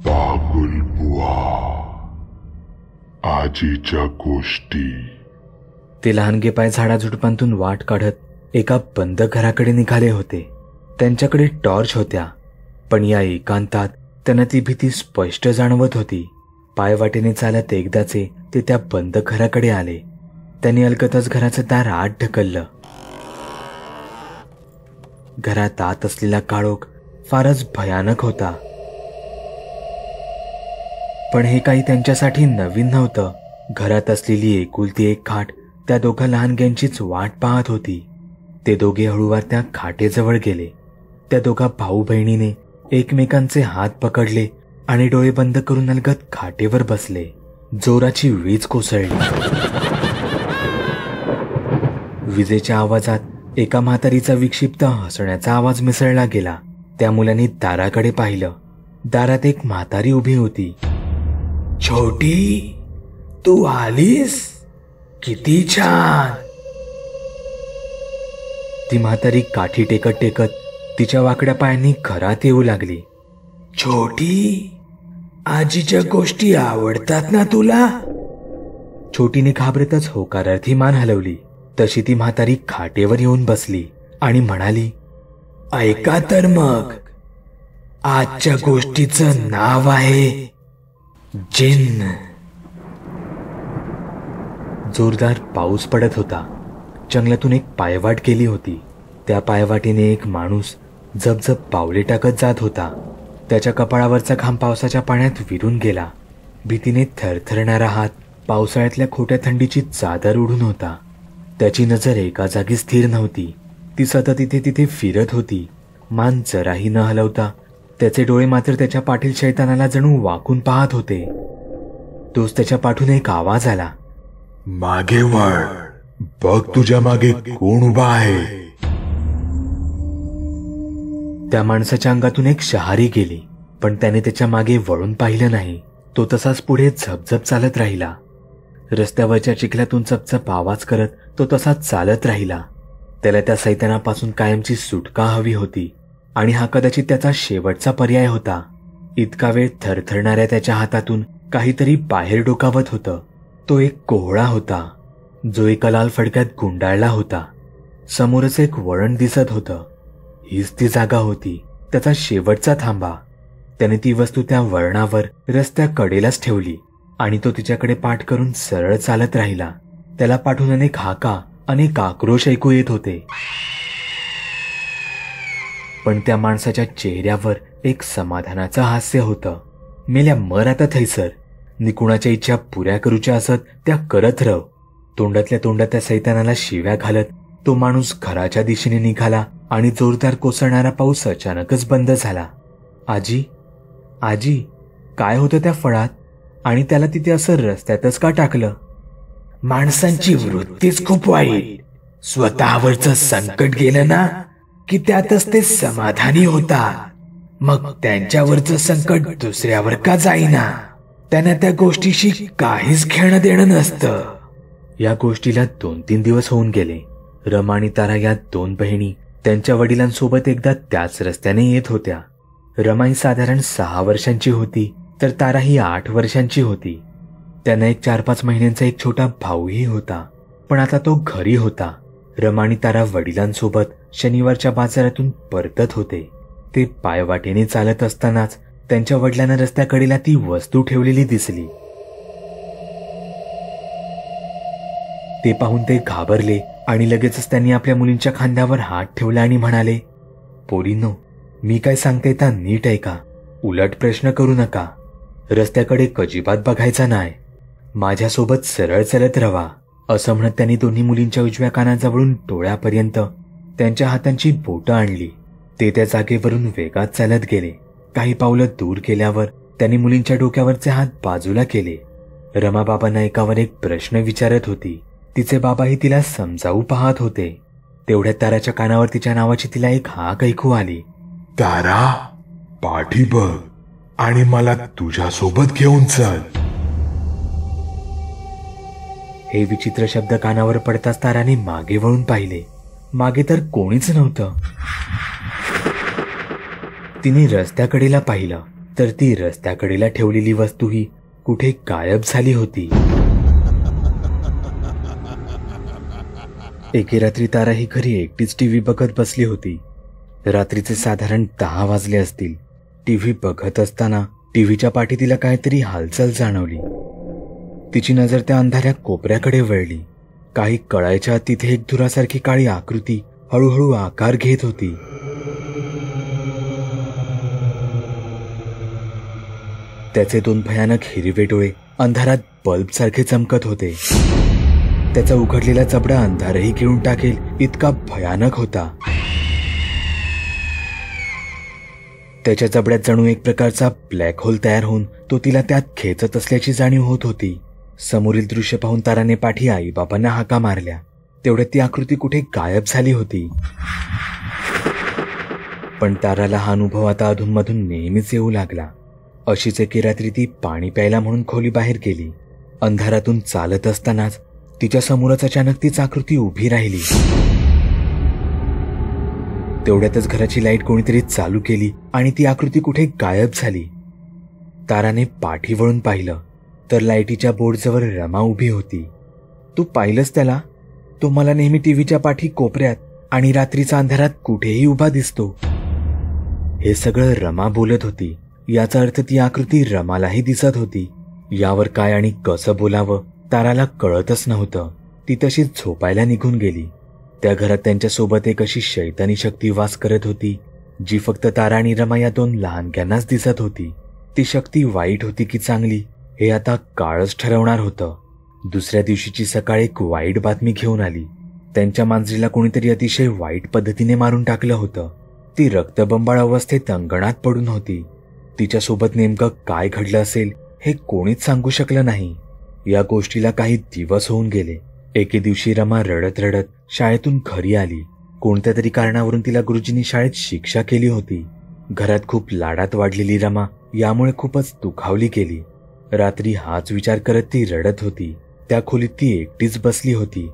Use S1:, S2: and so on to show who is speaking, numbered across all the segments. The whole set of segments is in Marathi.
S1: बागुल बुवा, आजीच्या गोष्टी.
S2: ते लहानगे पाय झाडाझुडपांतून वाट काढत एका बंद घराकडे निघाले होते. त्यांच्याकडे टॉर्च होत्या, पण या एकांतात त्यांना ती भीती स्पष्ट जाणवत होती. पायवाटेने चालत एकदाचे ते त्या बंद घराकडे आले. त्यांनी अलगतच घराचं दार आत ढकललं. घरात आत असलेला काळोख फारच भयानक होता. पण हे काही त्यांच्यासाठी नवीन नव्हतं. घरात असलेली एकुलती एक खाट त्या दोघा लहानग्यांचीच वाट पाहत होती. ते दोघे हळूवार त्या खाटेजवळ गेले. त्या दोघा भाऊ बहिणीने एकमेकांचे हात पकडले आणि डोळे बंद करून अलगद खाटेवर बसले. जोराची वीज कोसळली. विजेच्या आवाजात एका म्हातारीचा विक्षिप्त हसण्याचा आवाज मिसळला गेला. त्या मुलांनी दाराकडे पाहिलं. दारात एक म्हातारी उभी होती.
S3: छोटी, तू आलीस? किती छान.
S2: ती म्हातारी काठी टेकत टेकत तिच्या वाकड्या पायांनी घरात येऊ लागली.
S3: छोटी, आजीच्या गोष्टी आवडतात ना तुला?
S2: छोटीने घाबरतच होकारार्थी मान हलवली. तशी ती म्हातारी खाटेवर येऊन बसली आणि म्हणाली,
S3: ऐका तर मग, आजच्या गोष्टीचं नाव आहे जिन्न.
S2: जोरदार पाऊस पडत होता. जंगलातून एक पायवाट गेली होती. त्या पायवाटेने एक माणूस झपझप पावले टाकत जात होता. त्याच्या कपाळावरचा घाम पावसाच्या पाण्यात विरून गेला. भीतीने थरथरणारा हात पावसाळ्यातल्या खोट्या थंडीची चादर उडून होता. त्याची नजर एका जागी स्थिर नव्हती. ती सतत इथे तिथे फिरत होती. मान जराही न हलवता त्याचे डोळे मात्र त्याच्या पाठील शैतानाला जणू वाकून पाहत होते. तोच त्याच्या पाठून एक आवाज आला,
S1: मागे वळ, बघ तुझ्या मागे कोण उभा आहे.
S2: त्या माणसाच्या अंगातून एक शहारी गेली, पण त्याने त्याच्या मागे वळून पाहिलं नाही. तो तसाच पुढे झपझप चालत राहिला. रस्त्यावरच्या चिखलातून चपचप आवाज करत तो तसाच चालत राहिला. त्याला त्या सैतानापासून कायमची सुटका हवी होती आणि हा कदाचित त्याचा शेवटचा पर्याय होता. इतका वेळ थरथरणाऱ्या त्याच्या हातातून काहीतरी बाहेर डोकावत होतं. तो एक कोहळा होता, जो एका लाल फडक्यात गुंडाळला होता. समोरच एक वळण दिसत होतं. हीच ती जागा होती, त्याचा शेवटचा थांबा. त्याने ती वस्तू त्या वळणावर रस्त्या कडेलाच ठेवली आणि तो तिच्याकडे पाठ करून सरळ चालत राहिला. त्याला पाठून अनेक हाका, अनेक आक्रोश ऐकू येत होते. पण त्या माणसाच्या चेहऱ्यावर एक समाधानाचं हास्य होतं. मेल्या मर आता थैसर, निकुणाच्या इच्छा पुऱ्या करूच्या असत त्या करत रव. तोंडातल्या तोंडात त्या सैतानाला शिव्या घालत तो माणूस घराच्या दिशेने निघाला आणि जोरदार कोसळणारा पाऊस अचानकच बंद झाला. आजी, आजी, काय होतं त्या फळात आणि त्याला तिथे असं रस्त्यातच का टाकलं?
S3: माणसांची वृत्तीच खूप वाईट. स्वतःवरचं संकट गेलं ना की त्यातच ते समाधानी होतात. मग त्यांच्यावरचं संकट दुसऱ्यावर का जाईना? त्यांना त्या गोष्टीशी काहीच घेणं देणं नसतं.
S2: या गोष्टीला 2-3 दिवस होऊन गेले. रमा आणि तारा या 2 बहिणी त्यांच्या वडिलांसोबत एकदा त्याच रस्त्याने येत होत्या. रमा ही साधारण 6 वर्षांची होती, तर तारा ही 8 वर्षांची होती. त्यांना एक 4-5 महिन्यांचा एक छोटा भाऊही होता, पण आता तो घरी होता. रमा आणि तारा वडिलांसोबत शनिवारच्या बाजारातून परतत होते. ते पायवाटेने चालत असतानाच त्यांच्या वडिलांना रस्त्याकडेला ती वस्तू ठेवलेली दिसली. ते पाहून ते घाबरले आणि लगेचच त्यांनी आपल्या मुलींच्या खांद्यावर हात ठेवला आणि म्हणाले, पोरींनो, मी काय सांगते ता नीट ऐका. उलट प्रश्न करू नका. रस्त्याकडे अजिबात बघायचा नाही. माझ्यासोबत सरळ चालत रवा. असं म्हणत त्यांनी दोन्ही मुलींच्या उजव्या कानाजवळून डोळ्यापर्यंत त्यांच्या हातांची बोटं आणली. ते त्या जागेवरून वेगात चालत गेले. काही पावलं दूर गेल्यावर त्यांनी मुलींच्या डोक्यावरचे हात बाजूला केले. रमा बाबांना एकावर एक प्रश्न विचारत होती. तिचे बाबाही तिला समजावू पाहत होते. तेवढ्यात ताराच्या कानावर तिच्या नावाची तिला एक हाक ऐकू आली.
S1: तारा, पाठी बघ आणि मला तुझ्यासोबत घेऊन चल.
S2: हे विचित्र शब्द कानावर पडताच ताराने मागे वळून पाहिले. मागे तर कोणीच नव्हतं. तिने रस्त्याकडेला पाहिलं. तर ती रस्त्याकडेला ठेवलेली वस्तूही कुठे गायब झाली होती. एके रात्री तारा ही घरी एकटीच टीव्ही बघत बसली होती. रात्रीचे साधारण 10 वाजले असतील. टीव्ही बघत असताना टीव्हीच्या पाठी तिला काहीतरी हालचाल जाणवली. तिची नजर त्या अंधाऱ्या कोपऱ्याकडे वळली. काही कळायच्या तिथे एक धुरासारखी काळी आकृती हळूहळू आकार घेत होती. त्याचे 2 भयानक हिरवे डोळे अंधारात बल्ब सारखे चमकत होते. त्याचा उघडलेला जबडा अंधारही घेऊन टाकेल इतका भयानक होता. त्याच्या जबड्यात जणू एक प्रकारचा ब्लॅक होल तयार होऊन तो तिला त्यात खेचत असल्याची जाणीव होत होती. समोरील दृश्य पाहून ताराने पाठी आई बाबांना हाका मारल्या. तेवढ्यात ती आकृती कुठे गायब झाली होती. पण ताराला हा अनुभव आता अधूनमधून नेहमीच येऊ लागला. अशीच एके रात्री ती पाणी प्यायला म्हणून खोली बाहेर गेली. अंधारातून चालत असतानाच तिच्या समोरच अचानक तीच आकृती उभी राहिली. तेवढ्यातच घराची लाईट कोणीतरी चालू केली आणि ती आकृती कुठे गायब झाली. ताराने पाठी वळून पाहिलं तर लाईटीच्या बोर्डजवळ रमा उभी होती. तू पाहिलंस त्याला? तो मला नेहमी टीव्हीच्या पाठी कोपऱ्यात आणि रात्रीच्या अंधारात कुठेही उभा दिसतो. हे सगळं रमा बोलत होती. याचा अर्थ ती आकृती रमालाही दिसत होती. यावर काय आणि कसं बोलावं ताराला कळतच नव्हतं. ती तशीच झोपायला निघून गेली. त्या घरात त्यांच्यासोबत एक अशी शैतानी शक्ती वास करत होती जी फक्त तारा आणि रमा या 2 लहानग्यांनाच दिसत होती. ती शक्ती वाईट होती की चांगली हे आता काळच ठरवणार होतं. दुसऱ्या दिवशीची सकाळ एक वाईट बातमी घेऊन आली. त्यांच्या मांजरीला कोणीतरी अतिशय वाईट पद्धतीने मारून टाकलं होतं. ती रक्तबंबाळ अवस्थेत अंगणात पडून होती. तिच्यासोबत नेमकं काय घडलं असेल हे कोणीच सांगू शकलं नाही. या गोष्टीला काही दिवस होऊन गेले. एके दिवशी रमा रडत रडत शाळेतून घरी आली. कोणत्या तरी कारणावरून तिला गुरुजींनी शाळेत शिक्षा केली होती. घरात खूप लाडात वाढलेली रमा यामुळे खूपच दुखावली गेली. रात्री हाच विचार करत ती रडत होती. त्या खोलीत ती एकटीच बसली होती.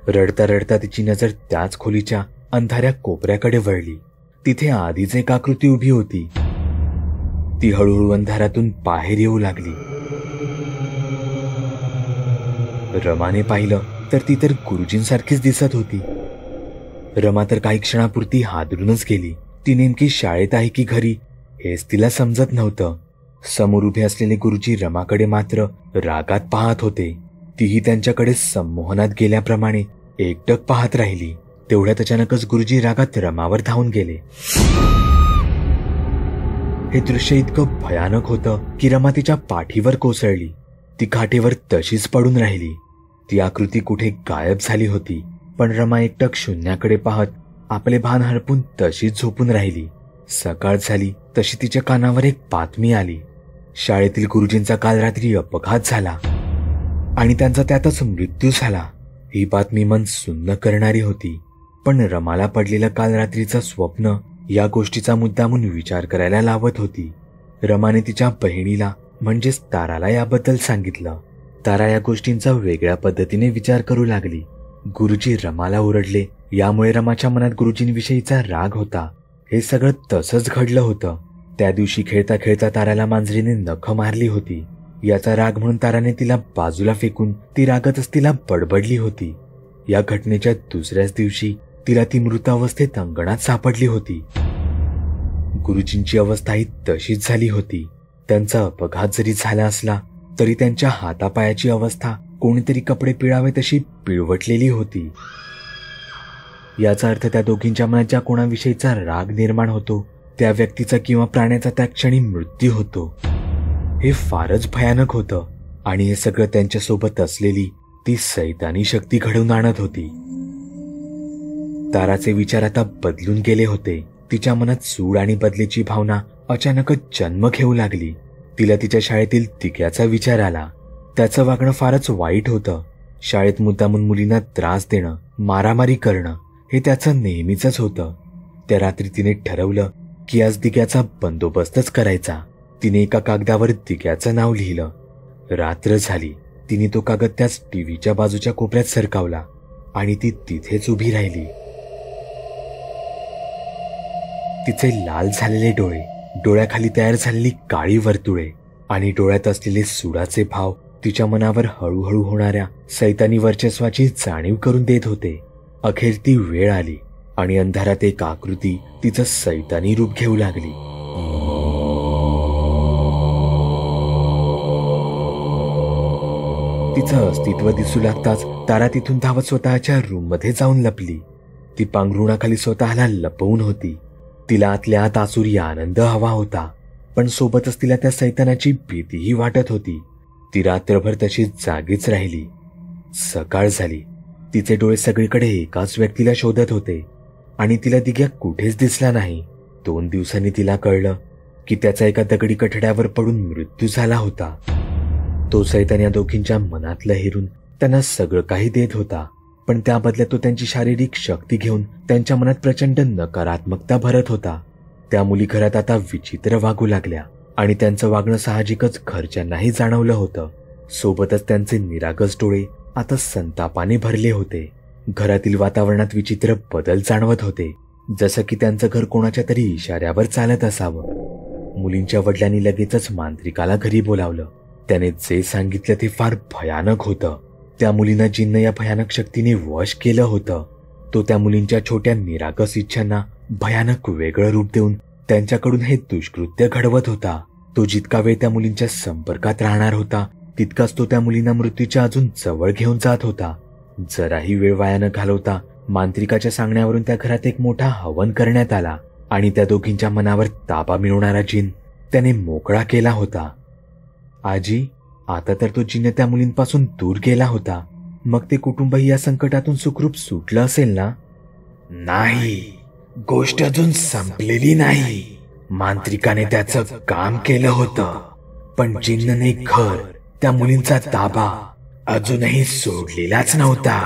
S2: रडता रडता तिची नजर त्याच खोलीच्या अंधाऱ्या कोपऱ्याकडे वळली. तिथे आधीच एक आकृती उभी होती. ती हळूहळू अंधारातून बाहेर येऊ लागली. रमाने पाहिलं तर ती तर गुरुजींसारखीच दिसत होती. रमा तर काही क्षणापुरती हादरूनच गेली. ती नेमकी शाळेत आहे की घरी हेच तिला समजत नव्हतं. समोर उभे असलेले गुरुजी रमाकडे मात्र रागात पाहत होते. तीही त्यांच्याकडे संमोहनात गेल्याप्रमाणे एकटक पाहत राहिली. तेवढ्यात अचानकच गुरुजी रागात रमावर धावून गेले. हे दृश्य इतकं भयानक होतं की रमा तिच्या पाठीवर कोसळली. ती खाटेवर तशीच पडून राहिली. ती आकृती कुठे गायब झाली होती. पण रमा एकटक शून्याकडे पाहत आपले भान हरपून तशीच झोपून राहिली. सकाळ झाली तशी तिच्या कानावर एक बातमी आली. शाळेतील गुरुजींचा काल रात्री अपघात झाला आणि त्यांचा त्यातच मृत्यू झाला. ही बातमी मन सुन्न करणारी होती. पण रमाला पडलेलं काल रात्रीचं स्वप्न या गोष्टीचा मुद्दामून विचार करायला लावत होती. रमाने तिच्या बहिणीला म्हणजेच ताराला याबद्दल सांगितलं. तारा या गोष्टींचा वेगळ्या पद्धतीने विचार करू लागली. गुरुजी रमाला ओरडले. यामुळे रमाच्या मनात गुरुजींविषयीचा राग होता. हे सगळं तसंच घडलं होतं. त्या दिवशी खेळता खेळता ताराला मांजरीने नख मारली होती. याचा राग म्हणून ताराने तिला बाजूला फेकून ती रागातच तिला बडबडली होती. या घटनेच्या दुसऱ्याच दिवशी तिला ती मृत अवस्थेत अंगणात सापडली होती. गुरुजींची अवस्थाही तशीच झाली होती. त्यांचा अपघात जरी झाला असला तरी त्यांच्या हातापायाची अवस्था कोणीतरी कपडे पिळावे तशी पिळवटलेली होती. याचा अर्थ त्या दोघींच्या मनात ज्या कोणाविषयीचा राग निर्माण होतो त्या व्यक्तीचा किंवा प्राण्याचा त्या क्षणी मृत्यू होतो. हे फारच भयानक होतं आणि हे सगळं त्यांच्यासोबत असलेली ती सैतानी शक्ती घडवून आणत होती. ताराचे विचार आता बदलून गेले होते. तिच्या मनात सूड आणि बदलेची भावना अचानकच जन्म घेऊ लागली. तिला तिच्या शाळेतील तिक्याचा विचार आला. त्याचं वागणं फारच वाईट होतं. शाळेत मुद्दामून मुलींना त्रास देणं, मारामारी करणं हे त्याचं नेहमीच होतं. त्या रात्री तिने ठरवलं की आज दिग्याचा बंदोबस्तच करायचा. तिने एका कागदावर दिग्याचं नाव लिहिलं. रात्र झाली. तिने तो कागद त्याच टीव्हीच्या बाजूच्या कोपऱ्यात सरकावला आणि ती तिथेच उभी राहिली. तिचे लाल झालेले डोळे डोळ्याखाली तयार झालेली काळी वर्तुळे आणि डोळ्यात असलेले सुडाचे भाव तिच्या मनावर हळूहळू होणाऱ्या सैतानी वर्चस्वाची जाणीव करून देत होते. अखेर ती वेळ आली आणि अंधारात एक आकृती तिचं सैतानी रूप घेऊ लागली. तिचं अस्तित्व दिसू लागताच तारा तिथून धावत स्वतःच्या रूममध्ये जाऊन लपली. ती पांघरुणाखाली स्वतःला लपवून होती. तिला आतल्या आत आसुरी आनंद हवा होता, पण सोबतच तिला त्या सैतानाची भीतीही वाटत होती. ती रात्रभर तशीच जागीच राहिली. सकाळ झाली. तिचे डोळे सगळीकडे एकाच व्यक्तीला शोधत होते आणि तिला दिग्या कुठेच दिसला नाही. 2 दिवसांनी तिला कळलं की त्याचा एका दगडी कठड्यावर पडून मृत्यू झाला होता. तो सैतान या दोघींच्या मनात लहेरून त्यांना सगळं काही देत होता, पण त्या बदल्यात तो त्यांची शारीरिक शक्ती घेऊन त्यांच्या मनात प्रचंड नकारात्मकता भरत होता. त्या मुली घरात आता विचित्र वागू लागल्या आणि त्यांचं वागणं साहजिकच घरच्यांनाही जाणवलं होतं. सोबतच त्यांचे निरागस डोळे आता संतापाने भरले होते. घरातील वातावरणात विचित्र बदल जाणवत होते, जसं की त्यांचं घर कोणाच्या तरी इशाऱ्यावर चालत असावं. मुलींच्या वडिलांनी लगेचच मांत्रिकाला घरी बोलावलं. त्याने जे सांगितलं ते फार भयानक होतं. त्या मुलींना जिन्न या भयानक शक्तीने वश केलं होतं. तो त्या मुलींच्या छोट्या निरागस इच्छांना भयानक वेगळं रूप देऊन त्यांच्याकडून हे दुष्कृत्य घडवत होता. तो जितका वेळ त्या मुलींच्या संपर्कात राहणार होता, तितकाच तो त्या मुलींना मृत्यूच्या अजून जवळ घेऊन जात होता. जराही वेळ वाया न घालवता मांत्रिकाच्या सांगण्यावरून त्या घरात एक मोठा हवन करण्यात आला आणि त्या दोघींच्या मनावर ताबा मिळवणारा जिन त्याने मोकळा केला होता. आजी, आता तर तो जिन त्या मुलींपासून दूर गेला होता. मग ते कुटुंबही या संकटातून सुखरूप सुटलं असेल ना?
S3: नाही, गोष्ट अजून संपलेली नाही. मांत्रिकाने त्याचं काम केलं होतं, पण जिन्नने घर, त्या मुलींचा ताबा अजूनही सोडलेलाच नव्हता.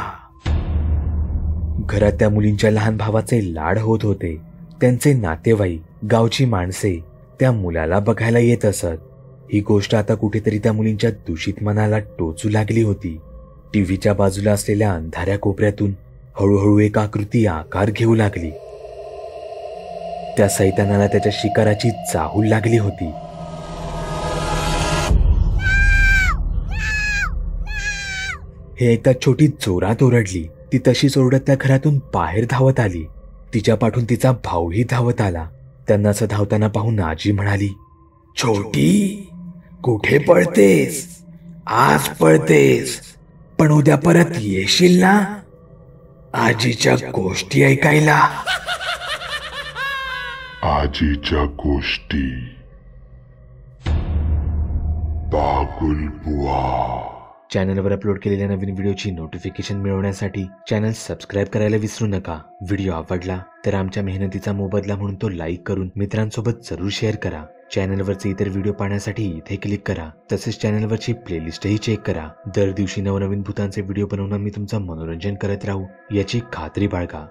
S2: घरात त्या मुलींच्या लहान भावाचे लाड होत होते. त्यांचे नातेवाईक, गावची माणसे त्या मुलाला बघायला येत असत. ही गोष्ट आता कुठेतरी त्या मुलींच्या दूषित मनाला टोचू लागली होती. टीव्हीच्या बाजूला असलेल्या अंधाऱ्या कोपऱ्यातून हळूहळू एक आकृती आकार घेऊ लागली. त्या सैतानाला त्याच्या शिकाराची चाहूल लागली होती. हे एकदा छोटी जोरात ओरडली. ती तशीच ओरडत त्या घरातून बाहेर धावत आली. तिच्या पाठून तिचा भाऊही धावत आला. त्यांना असं धावताना पाहून आजी म्हणाली,
S3: छोटी, कुठे पळतेस? आज पळतेस, पण उद्या परत येशील ना आजीच्या गोष्टी ऐकायला?
S1: आजीच्या गोष्टी. बागुल बुवा.
S2: चॅनलवर अपलोड केलेल्या नवीन व्हिडिओची नोटिफिकेशन मिळवण्यासाठी चॅनल सबस्क्राईब करायला विसरू नका. व्हिडिओ आवडला तर आमच्या मेहनतीचा मोबदला म्हणून तो लाईक करून मित्रांसोबत जरूर शेअर करा. चॅनलवरचे इतर व्हिडिओ पाहण्यासाठी इथे क्लिक करा. तसेच चॅनलवरची प्लेलिस्टही चेक करा. दर दिवशी नवनवीन भूतांचे व्हिडिओ बनवून मी तुमचं मनोरंजन करत राहू याची खात्री बाळगा.